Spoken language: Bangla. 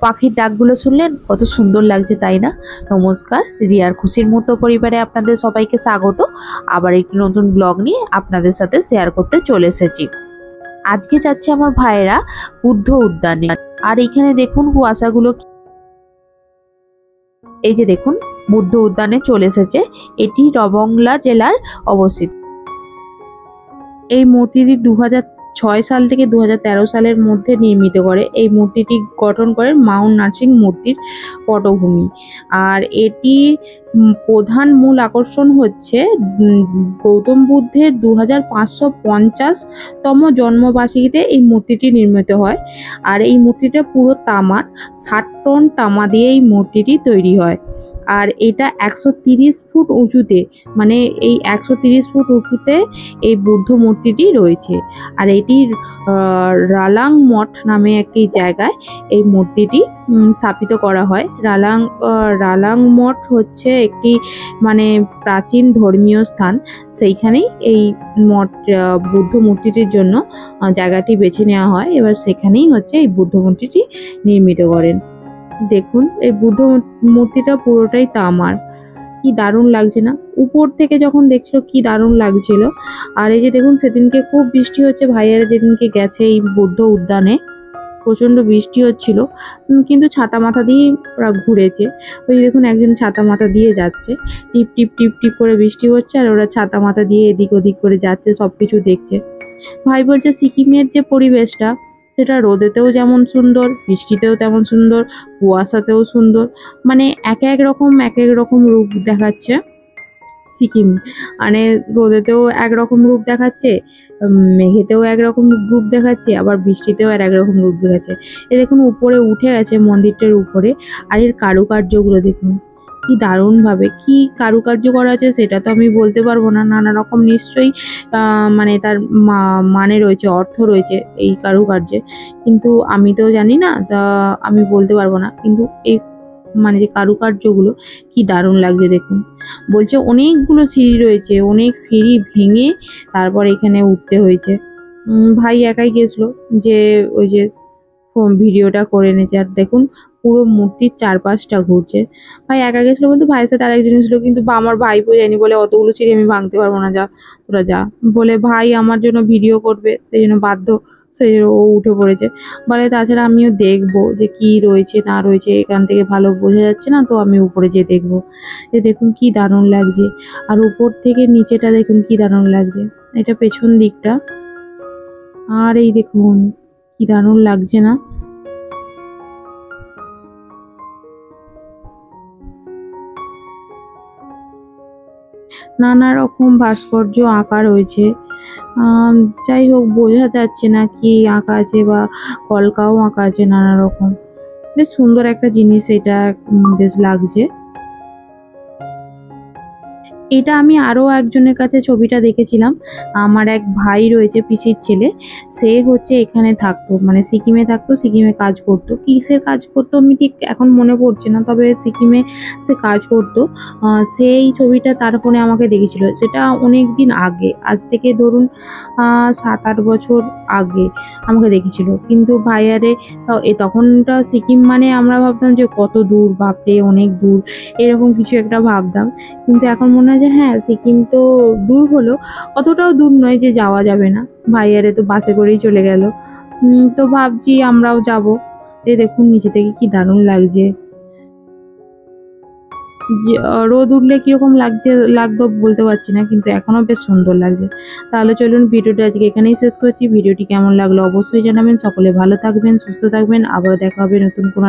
পাখির ডাকগুলো শুনলেন কত সুন্দর লাগছে, তাই না? নমস্কার, রিয়ার খুশির মতো পরিবারে আপনাদের সবাইকে স্বাগত। আবার একটি নতুন ব্লগ নিয়ে আপনাদের সাথে শেয়ার করতে চলে এসেছি। আজকে যাচ্ছে আমার ভাইয়েরা বুদ্ধ উদ্যানে। আর এখানে দেখুন কুয়াশাগুলো, এই যে দেখুন বুদ্ধ উদ্যানে চলে এসেছে। এটি রবংলা জেলার অবস্থিত। এই মূর্তিটি 2006 সাল থেকে 2013 সালের মধ্যে নির্মিত করে। এই মূর্তিটি গঠন করেন মাউন্ট নার্সিং মূর্তির পটভূমি। আর এটি প্রধান মূল আকর্ষণ হচ্ছে গৌতম বুদ্ধের 2550তম জন্মবার্ষিকীতে এই মূর্তিটি নির্মিত হয়। আর এই মূর্তিটা পুরো তামার, 60 টন তামা দিয়ে এই মূর্তিটি তৈরি হয়। আর এটা 130 ফুট উঁচুতে, মানে এই 130 ফুট উঁচুতে এই বুদ্ধ মূর্তিটি রয়েছে। আর এটির রালাং মঠ নামে একটি জায়গায় এই মূর্তিটি স্থাপিত করা হয়। রালাং মঠ হচ্ছে একটি মানে প্রাচীন ধর্মীয় স্থান। সেইখানেই এই মঠ বুদ্ধ মূর্তিটির জন্য জায়গাটি বেছে নেওয়া হয়। এবার সেখানেই হচ্ছে এই বুদ্ধ মূর্তিটি নির্মিত করেন। দেখুন এই বুদ্ধ মূর্তিটা পুরোটাই তামার। কি দারুণ লাগছে না? উপর থেকে যখন দেখছিল কি দারুণ লাগছিল। আর এই যে দেখুন সেদিনকে খুব বৃষ্টি হচ্ছে, ভাইয়েরা যেদিনকে গেছে এই বুদ্ধ উদ্যানে প্রচন্ড বৃষ্টি হচ্ছিল, কিন্তু ছাতা মাথা দিয়ে ওরা ঘুরেছে। ওই দেখুন একজন ছাতা মাথা দিয়ে যাচ্ছে, টিপ টিপ টিপ টিপ করে বৃষ্টি হচ্ছে আর ওরা ছাতা মাথা দিয়ে এদিক ওদিক করে যাচ্ছে, সবকিছু দেখছে। ভাই বলছে সিকিমের যে পরিবেশটা সেটা রোদেতেও যেমন সুন্দর, বৃষ্টিতেও তেমন সুন্দর, কুয়াশাতেও সুন্দর, মানে এক এক রকম রূপ দেখাচ্ছে সিকিম। মানে রোদেতেও একরকম রূপ দেখাচ্ছে, মেঘেতেও একরকম রূপ দেখাচ্ছে, আবার বৃষ্টিতেও আর একরকম রূপ দেখাচ্ছে। এ দেখুন উপরে উঠে গেছে মন্দিরটার উপরে। আর এর কারুকার্যগুলো দেখুন কি দারুণ ভাবে কি কারুকার্য করা আছে, সেটা তো আমি বলতে পারবো না। নানা রকম নিশ্চয়ই মানে তার মানে রয়েছে, অর্থ রয়েছে এই কারুকার্যে, কিন্তু আমি তো জানি না, তা আমি বলতে পারবো না। কিন্তু এই মানে যে কারুকার্যগুলো কি দারুণ লাগছে দেখুন। বলছে অনেকগুলো সিঁড়ি রয়েছে, অনেক সিঁড়ি ভেঙে তারপর এখানে উঠতে হয়েছে। ভাই একাই গেছিলো, যে ওই যে ভিডিওটা করে এনেছে। আর দেখুন পুরো মূর্তির চারপাশটা ঘুরছে। ভাই একা গেছিলো বলতে ভাইয়ের সাথে আরেকজন ছিল, কিন্তু আমার ভাইপো যায়নি বলে অতগুলো সিঁড়ি আমি ভাঙতে পারবো না, যা তোরা যা বলে ভাই আমার জন্য ভিডিও করবে, সেই জন্য বাধ্য, সেই জন্য ও উঠে পড়েছে। বলে তাছাড়া আমিও দেখবো যে কি রয়েছে না রয়েছে, এখান থেকে ভালো বোঝা যাচ্ছে না, তো আমি উপরে যেয়ে দেখবো। যে দেখুন কি দারুণ লাগছে। আর উপর থেকে নিচেটা দেখুন কি দারুণ লাগছে, এটা পেছন দিকটা। আর এই দেখুন কি দারুণ লাগছে না? নানা রকম ভাস্কর্য আঁকা রয়েছে। যাই হোক বোঝা যাচ্ছে না কি আঁকা আছে, বা কলকাও আঁকা আছে নানা রকম। বেশ সুন্দর একটা জিনিস এটা, বেশ লাগছে। এটা আমি আরও একজনের কাছে ছবিটা দেখেছিলাম। আমার এক ভাই রয়েছে, পিসির ছেলে, সে হচ্ছে এখানে থাকতো, মানে সিকিমে থাকতো, সিকিমে কাজ করতো। কিসের কাজ করতো আমি ঠিক এখন মনে পড়ছে না, তবে সিকিমে সে কাজ করতো। সেই ছবিটা তার ফোনে আমাকে দেখেছিল। সেটা অনেক দিন আগে, আজ থেকে ধরুন 7-8 বছর আগে আমাকে দেখেছিল। কিন্তু ভাইয়ারে তখনটা সিকিম মানে আমরা ভাবতাম যে কত দূর, বাপরে অনেক দূর, এরকম কিছু একটা ভাবতাম। কিন্তু এখন মনে হয় যে হ্যাঁ সিকিম তো দূর হলো, অতটাও দূর নয় যে যাওয়া যাবে না। ভাইয়ারে তো বাসে করেই চলে গেল। তো ভাবছি আমরাও যাব। এই দেখুন নিচে থেকে কি দারুণ লাগছে। যে রোদ উঠলে কিরকম লাগতো বলতে পারছি না, কিন্তু এখনো বেশ সুন্দর লাগছে। তাহলে চলুন ভিডিওটা আজকে এখানেই শেষ করছি। ভিডিওটি কেমন লাগলো অবশ্যই জানাবেন। সকলে ভালো থাকবেন, সুস্থ থাকবেন। আবার দেখা হবে নতুন কোনো